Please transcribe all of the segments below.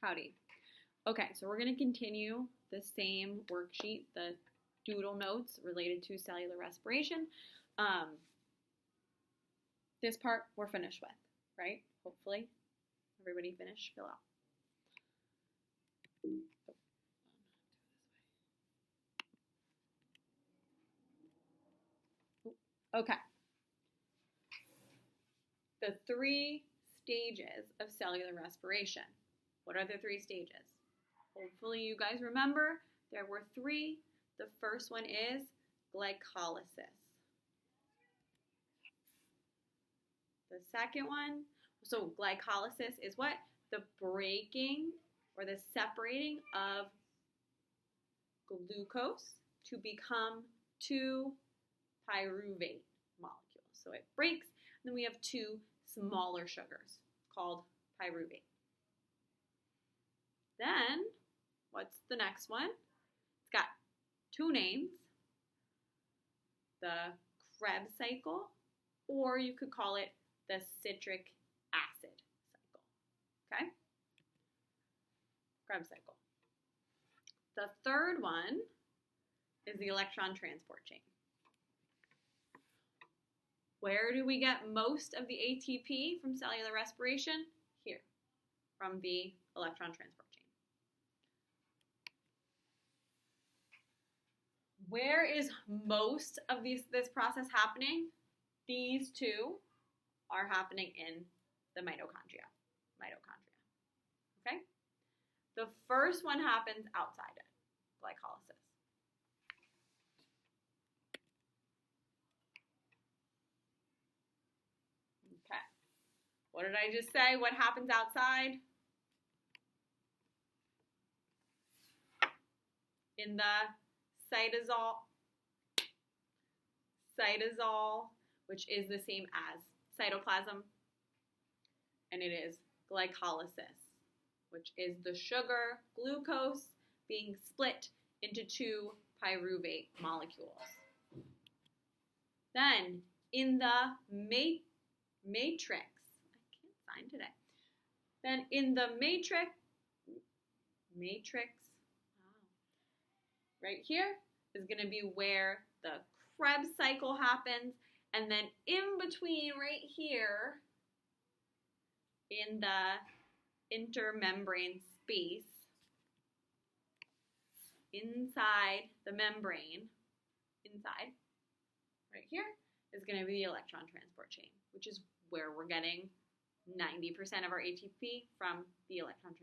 Howdy. Okay, so we're going to continue the same worksheet, the Doodle notes related to cellular respiration. This part we're finished with, right? Hopefully. Everybody finish, fill out. Okay. The 3 stages of cellular respiration. What are the 3 stages? Hopefully you guys remember there were 3. The first one is glycolysis. The second one, so glycolysis is what? The breaking or the separating of glucose to become 2 pyruvate molecules. So it breaks, and then we have 2 smaller sugars called pyruvate. Then, what's the next one? It's got 2 names. The Krebs cycle, or you could call it the citric acid cycle. Okay? Krebs cycle. The third one is the electron transport chain. Where do we get most of the ATP from cellular respiration? Here, from the electron transport chain. Where is most of this process happening? These 2 are happening in the mitochondria. Okay? The first one happens outside it, glycolysis. Okay. What did I just say? What happens outside? In the cytosol, which is the same as cytoplasm, and it is glycolysis, which is the sugar, glucose, being split into 2 pyruvate molecules. Then, in the matrix, I can't sign today. Then in the matrix, right here is going to be where the Krebs cycle happens, and then in between right here, in the intermembrane space, inside the membrane, right here, is going to be the electron transport chain, which is where we're getting 90% of our ATP from the electron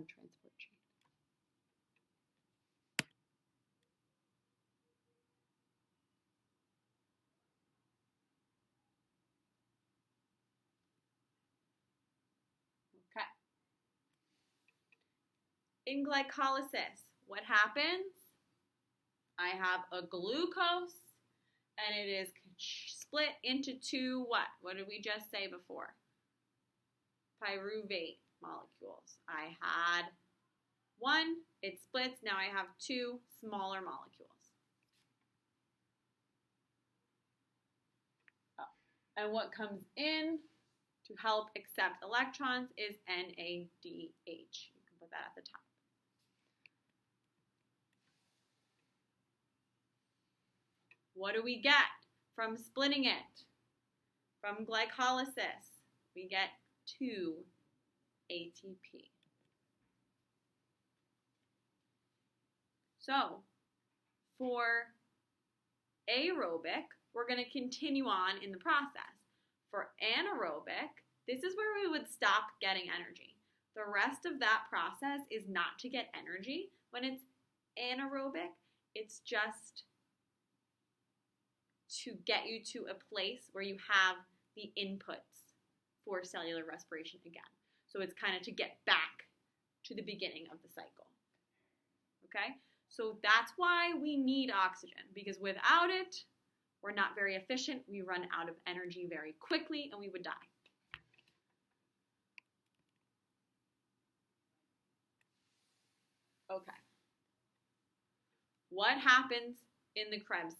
transport chain. Okay. In glycolysis, what happens? I have a glucose, and it is split into 2 what? What did we just say before? Pyruvate molecules. I had 1, it splits, now I have 2 smaller molecules. Oh. And what comes in to help accept electrons is NADH. You can put that at the top. What do we get from splitting it? From glycolysis, we get 2 ATP. So, for aerobic, we're going to continue on in the process. For anaerobic, this is where we would stop getting energy. The rest of that process is not to get energy. When it's anaerobic, it's just to get you to a place where you have the inputs for cellular respiration again. So it's kind of to get back to the beginning of the cycle. Okay? So that's why we need oxygen, because without it, we're not very efficient. We run out of energy very quickly, and we would die. Okay. What happens in the Krebs